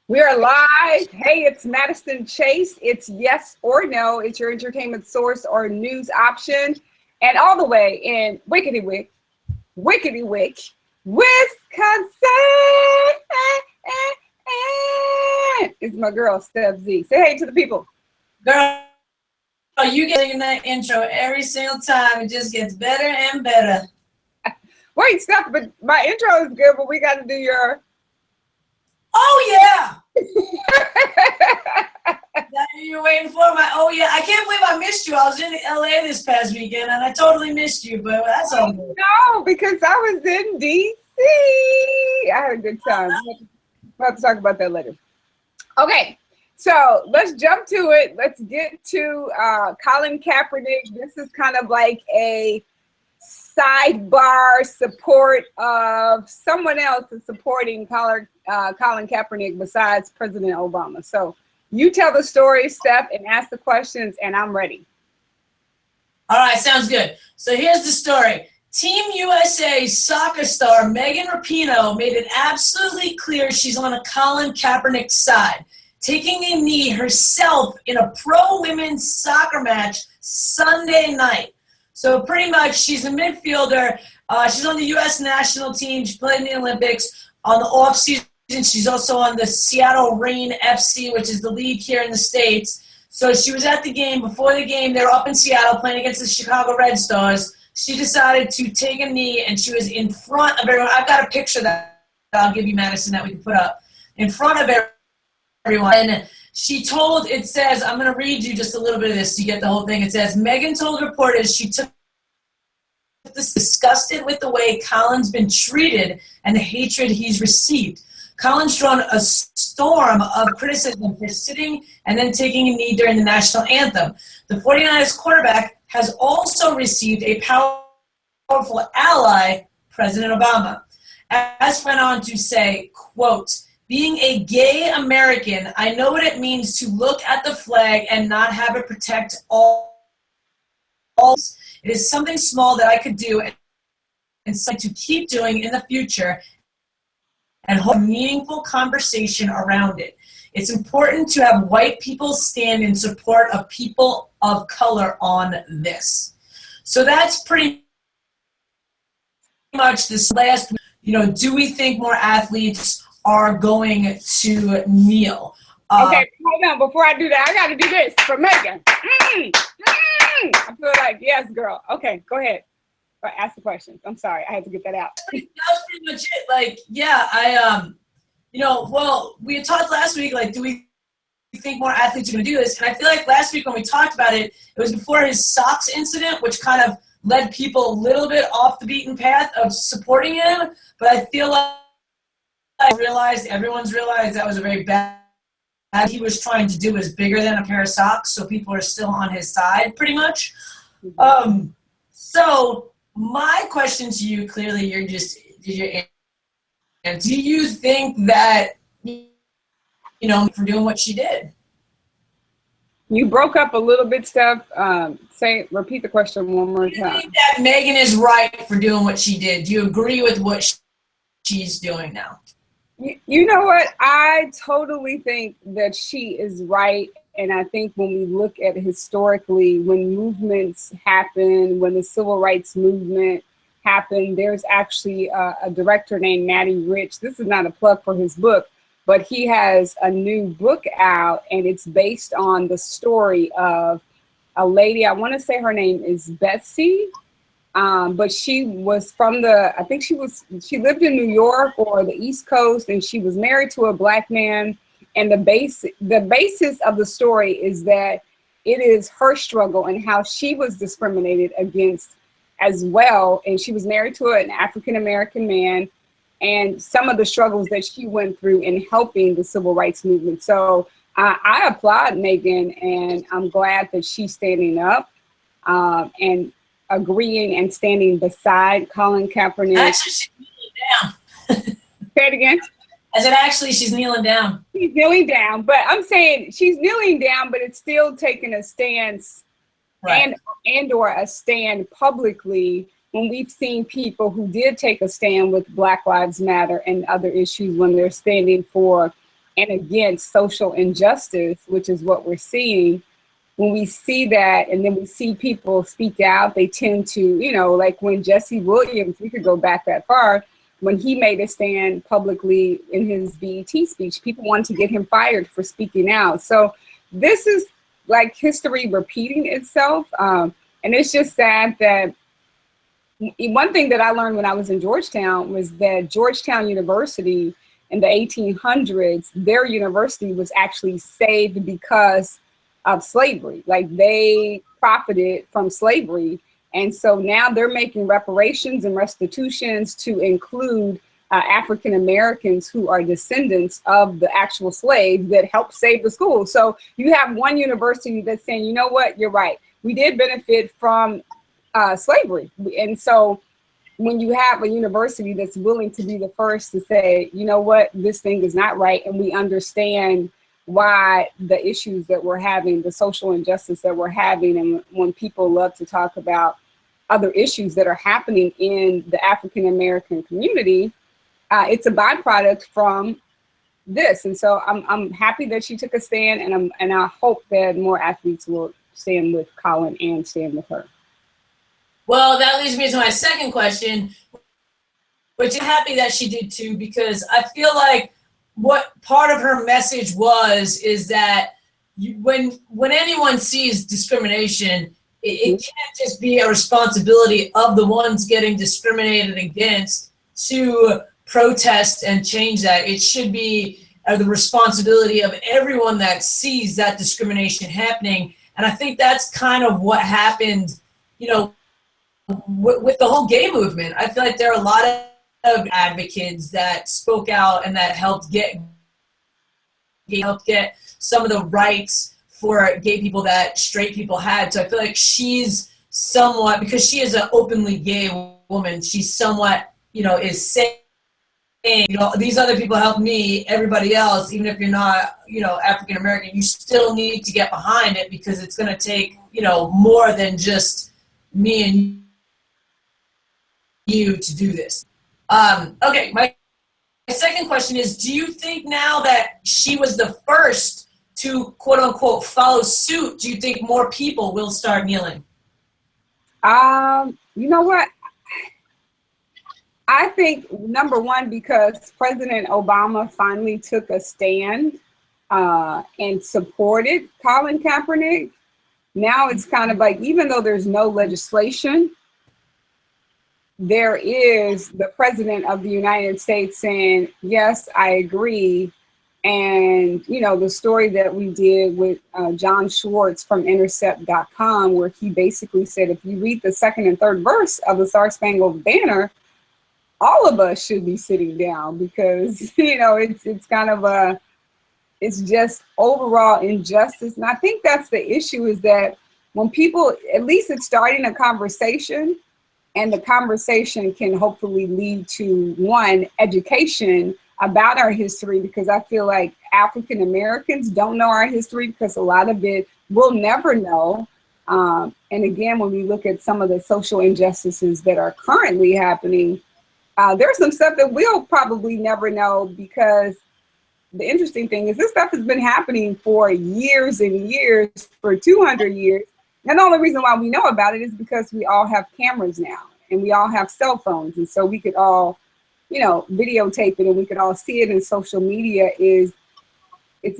We are live. Hey, it's Madison Chase. It's yes or no. It's your entertainment source or news option. And all the way in Wickety Wick, Wisconsin. It's my girl, Stef Z. Say hey to the people. Girl, you getting that intro every single time. It just gets better and better. Wait, Steph, but my intro is good, but we got to do your... Oh, yeah. That you're waiting for my, oh, yeah. I can't believe I missed you. I was in LA this past weekend, and I totally missed you, but that's all good. No, because I was in DC. I had a good time. We'll have to talk about that later. Okay, so let's jump to it. Let's get to Colin Kaepernick. This is kind of like a sidebar support of someone else is supporting Colin Kaepernick besides President Obama. So you tell the story, Steph, and ask the questions, and I'm ready. All right, sounds good. So here's the story. Team USA soccer star Megan Rapinoe made it absolutely clear she's on a Colin Kaepernick side, taking a knee herself in a pro-women's soccer match Sunday night. So pretty much she's a midfielder. She's on the U.S. national team. She played in the Olympics. On the off season, she's also on the Seattle Reign FC, which is the league here in the States. So she was at the game. Before the game, they were up in Seattle playing against the Chicago Red Stars. She decided to take a knee, and she was in front of everyone. I've got a picture that I'll give you, Madison, that we can put up. In front of everyone. And she told, it says, I'm going to read you just a little bit of this so you get the whole thing. It says, Megan told reporters she took this disgusted with the way Colin's been treated and the hatred he's received. Colin's drawn a storm of criticism for sitting and then taking a knee during the national anthem. The 49ers quarterback has also received a powerful ally, President Obama. As went on to say, quote, being a gay American, I know what it means to look at the flag and not have it protect all. It is something small that I could do and something to keep doing in the future and hold a meaningful conversation around it. It's important to have white people stand in support of people of color on this. So that's pretty much this last, do we think more athletes are going to kneel? Okay, hold on. Before I do that, I got to do this for Megan. I feel like, yes, girl. Okay, go ahead. Ask the questions. I'm sorry. I had to get that out. That was pretty much it. Like, yeah, well, we had talked last week, like, do we think more athletes are going to do this? And I feel like last week when we talked about it, it was before his socks incident, which kind of led people a little bit off the beaten path of supporting him. But I feel like everyone's realized that was a very bad. He was trying to do is bigger than a pair of socks, so people are still on his side, pretty much. So my question to you, clearly, do you think that, for doing what she did? You broke up a little bit, Steph. Repeat the question one more time. Do you think that Megan is right for doing what she did? Do you agree with what she's doing now? You know what? I totally think that she is right. And I think when we look at historically, when movements happen, when the civil rights movement happened, there's actually a director named Matty Rich. This is not a plug for his book, but he has a new book out, and it's based on the story of a lady. I want to say her name is Betsy. But she was from she lived in New York or the East Coast, and she was married to a black man. And the basis of the story is that it is her struggle and how she was discriminated against as well. And she was married to an African-American man, and some of the struggles that she went through in helping the civil rights movement. So I applaud Megan, and I'm glad that she's standing up and agreeing and standing beside Colin Kaepernick. Actually, she's kneeling down. Say it again. I said, actually, she's kneeling down. She's kneeling down, but I'm saying she's kneeling down, but it's still taking a stance, right, and or a stand publicly when we've seen people who did take a stand with Black Lives Matter and other issues when they're standing for and against social injustice, which is what we're seeing. When we see that, and then we see people speak out, they tend to, like when Jesse Williams, we could go back that far, when he made a stand publicly in his BET speech, people wanted to get him fired for speaking out. So this is like history repeating itself. And it's just sad that one thing that I learned when I was in Georgetown was that Georgetown University in the 1800s, their university was actually saved because of slavery. Like they profited from slavery. And so now they're making reparations and restitutions to include African Americans who are descendants of the actual slaves that helped save the school. So you have one university that's saying, you know what, you're right. We did benefit from slavery. And so when you have a university that's willing to be the first to say, you know what, this thing is not right, and we understand why the issues that we're having, the social injustice that we're having, and when people love to talk about other issues that are happening in the African American community, it's a byproduct from this. And so I'm happy that she took a stand, and I hope that more athletes will stand with Colin and stand with her. Well, that leads me to my second question, which I'm happy that she did too, because I feel like what part of her message is that when anyone sees discrimination, it can't just be a responsibility of the ones getting discriminated against to protest and change that. It should be the responsibility of everyone that sees that discrimination happening. And I think that's kind of what happened, with the whole gay movement. I feel like there are a lot of advocates that spoke out and that helped get some of the rights for gay people that straight people had. So I feel like she's somewhat, because she is an openly gay woman, she's somewhat, is saying, these other people helped me, everybody else, even if you're not, African American, you still need to get behind it, because it's going to take, more than just me and you to do this. Okay, my second question is, do you think now that she was the first to quote unquote follow suit, do you think more people will start kneeling? You know what? I think number one, because President Obama finally took a stand and supported Colin Kaepernick. Now it's kind of like, even though there's no legislation, there is the president of the United States saying, yes, I agree. And, the story that we did with John Schwartz from Intercept.com, where he basically said, if you read the second and third verse of the Star Spangled Banner, all of us should be sitting down, because, it's kind of it's just overall injustice. And I think that's the issue, is that when people, at least it's starting a conversation, and the conversation can hopefully lead to, one, education about our history, because I feel like African Americans don't know our history, because a lot of it we'll never know. And again, when we look at some of the social injustices that are currently happening, there's some stuff that we'll probably never know, because the interesting thing is this stuff has been happening for years and years, for 200 years. And the only reason why we know about it is because we all have cameras now, and we all have cell phones. And so we could all, videotape it, and we could all see it. And social media it's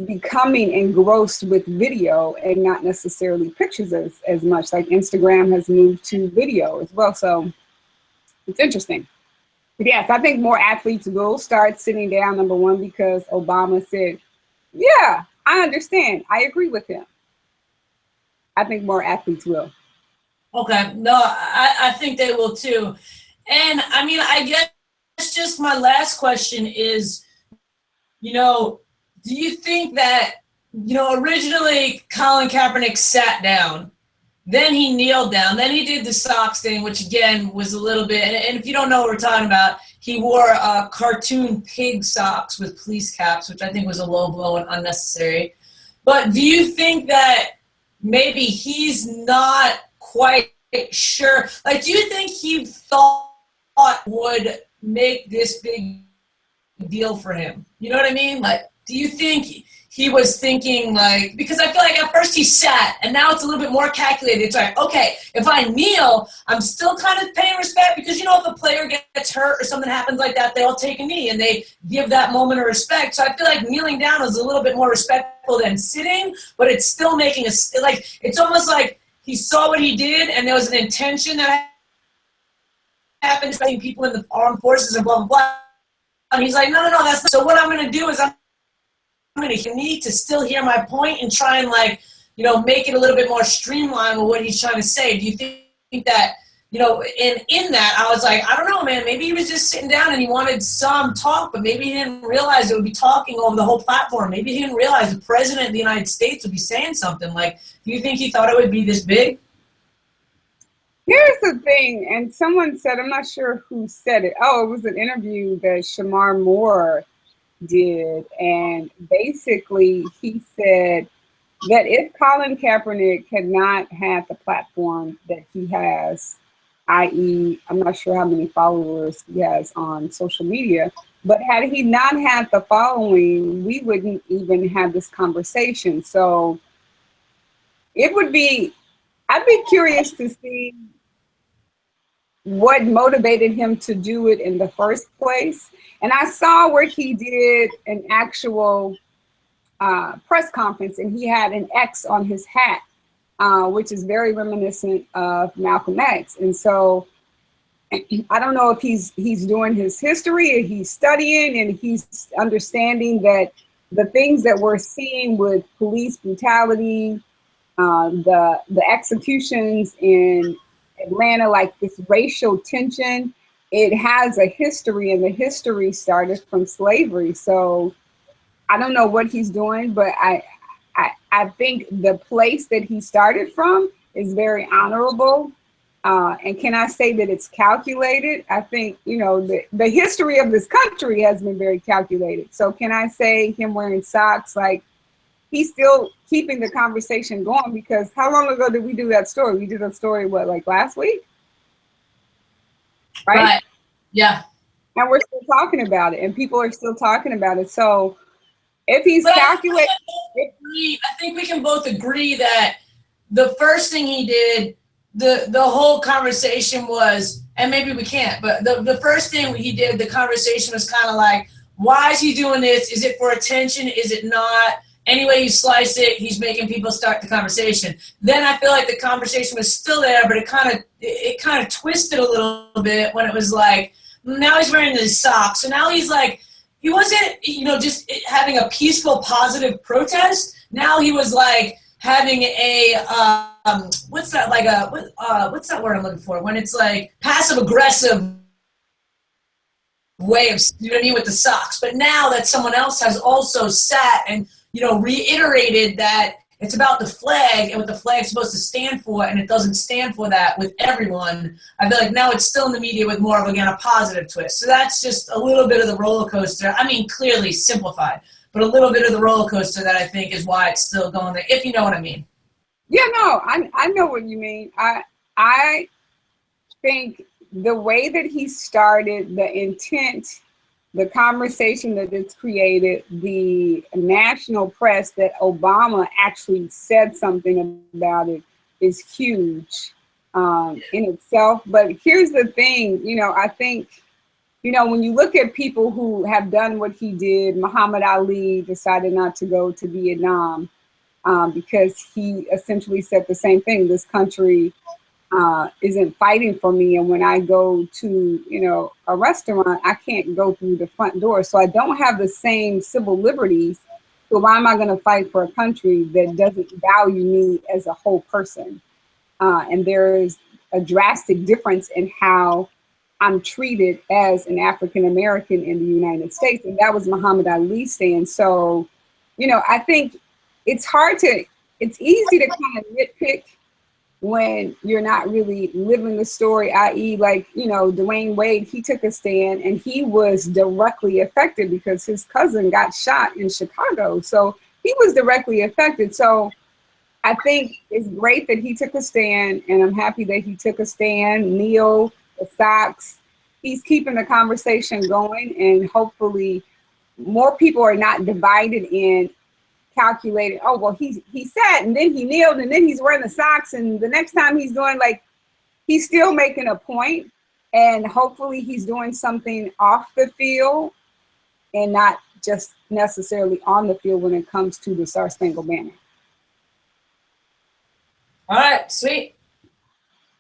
becoming engrossed with video and not necessarily pictures as much. Like Instagram has moved to video as well. So it's interesting. But yes, I think more athletes will start sitting down, number one, because Obama said, yeah, I understand. I agree with him. I think more athletes will. Okay, no, I think they will too. And I mean, I guess just my last question is, do you think that, originally Colin Kaepernick sat down, then he kneeled down, then he did the socks thing, which again was a little bit, and if you don't know what we're talking about, he wore cartoon pig socks with police caps, which I think was a low blow and unnecessary. But do you think that maybe he's not quite sure? Like, do you think he thought would make this big deal for him? You know what I mean? Like, do you think he was thinking like, because I feel like at first he sat and now it's a little bit more calculated. It's like, okay, if I kneel, I'm still kind of paying respect because, you know, if a player gets hurt or something happens like that, they all take a knee and they give that moment of respect. So I feel like kneeling down is a little bit more respectful than sitting, but it's still making a, like, it's almost like he saw what he did and there was an intention that happened, especially people in the armed forces and blah, blah, blah. And he's like, no, that's not. So what I'm going to do is I'm going to need to still hear my point and try and, like, you know, make it a little bit more streamlined with what he's trying to say. Do you think that, you know, in that, I was like, I don't know, man, maybe he was just sitting down and he wanted some talk, but maybe he didn't realize it would be talking over the whole platform. Maybe he didn't realize the president of the United States would be saying something. Like, do you think he thought it would be this big? Here's the thing, and someone said, I'm not sure who said it. Oh, it was an interview that Shamar Moore did, and basically he said that if Colin Kaepernick had not had the platform that he has, i.e., I'm not sure how many followers he has on social media, but had he not had the following, we wouldn't even have this conversation. So it would be, I'd be curious to see what motivated him to do it in the first place. And I saw where he did an actual press conference and he had an X on his hat, which is very reminiscent of Malcolm X. And so I don't know if he's doing his history or he's studying and he's understanding that the things that we're seeing with police brutality, the executions in Atlanta, like this racial tension, it has a history, and the history started from slavery. So I don't know what he's doing, but I think the place that he started from is very honorable. And can I say that it's calculated? I think, you know, the history of this country has been very calculated. So can I say him wearing socks, like, he's still keeping the conversation going? Because how long ago did we do that story? We did that story, what, like last week? Right? Yeah. And we're still talking about it, and people are still talking about it. So if he's calculating, I think we can both agree that the first thing he did, the whole conversation was, and maybe we can't, but the first thing he did, the conversation was kind of like, why is he doing this? Is it for attention? Is it not? Any way you slice it, he's making people start the conversation. Then I feel like the conversation was still there, but it kind of twisted a little bit when it was like, now he's wearing these socks. So now he's like, he wasn't, you know, just having a peaceful, positive protest. Now he was like having a, what's that, like what's that word I'm looking for? When it's like passive aggressive way of, you know what I mean, with the socks. But now that someone else has also sat and, you know, reiterated that it's about the flag and what the flag's supposed to stand for, and it doesn't stand for that with everyone. I feel like now it's still in the media with more of, again, a positive twist. So that's just a little bit of the roller coaster. I mean, clearly simplified, but a little bit of the roller coaster that I think is why it's still going there, if you know what I mean. Yeah, no, I know what you mean. I think the way that he started, the intent, the conversation that it's created, the national press that Obama actually said something about it is huge in itself. But here's the thing, you know, I think, you know, when you look at people who have done what he did, Muhammad Ali decided not to go to Vietnam because he essentially said the same thing. This country isn't fighting for me, and when I go to, you know, a restaurant, I can't go through the front door, so I don't have the same civil liberties. So why am I going to fight for a country that doesn't value me as a whole person? And there is a drastic difference in how I'm treated as an African American in the United States, and that was Muhammad Ali's stand. So, you know, I think it's easy to kind of nitpick when you're not really living the story, i.e., like, you know, Dwayne Wade, he took a stand and he was directly affected because his cousin got shot in Chicago. So he was directly affected. So I think it's great that he took a stand, and I'm happy that he took a stand. Neil, the socks, he's keeping the conversation going, and hopefully more people are not divided in calculating, oh, well, he sat and then he kneeled and then he's wearing the socks and the next time he's doing, like, he's still making a point, and hopefully he's doing something off the field and not just necessarily on the field when it comes to the Star Spangled Banner. All right, sweet.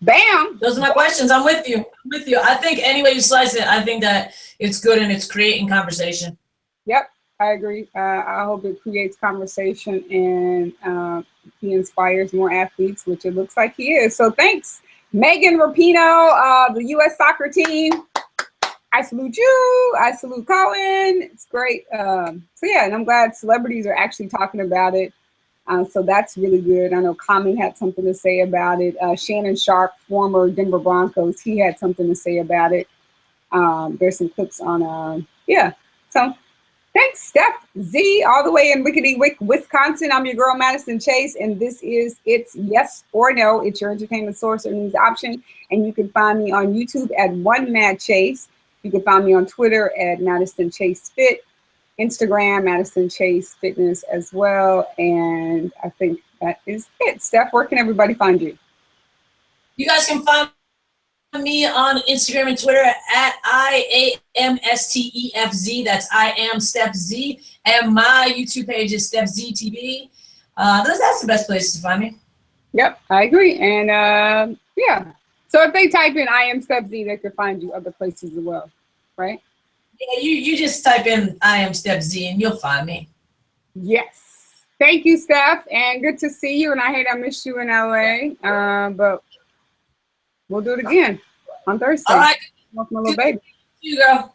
Bam. Those are my questions. I'm with you. I'm with you. I think any way you slice it, I think that it's good and it's creating conversation. Yep, I agree. I hope it creates conversation and he inspires more athletes, which it looks like he is. So thanks, Megan Rapinoe, the U.S. soccer team. I salute you. I salute Colin. It's great. So yeah, and I'm glad celebrities are actually talking about it. So that's really good. I know Common had something to say about it. Shannon Sharp, former Denver Broncos, he had something to say about it. There's some clips on, yeah. So thanks, Stef Z, all the way in Wickety-Wick, Wisconsin. I'm your girl, Madison Chase, and this is It's Yes or No. It's your entertainment source or news option. And you can find me on YouTube at OneMadChase. You can find me on Twitter at madisonchasefit. Instagram, Madison Chase Fitness as well. And I think that is it. Steph, where can everybody find you? You guys can find me on Instagram and Twitter at IAMSTEFZ. That's I am Stef Z. And my YouTube page is Stefztv. That's the best places to find me. Yep, I agree. And yeah. So if they type in I am Stef Z, they can find you other places as well, right? Yeah, you just type in I am Stef Z and you'll find me. Yes. Thank you, Steph, and good to see you. And I hate I missed you in LA, but we'll do it again on Thursday. All right. Welcome, my little baby. You go.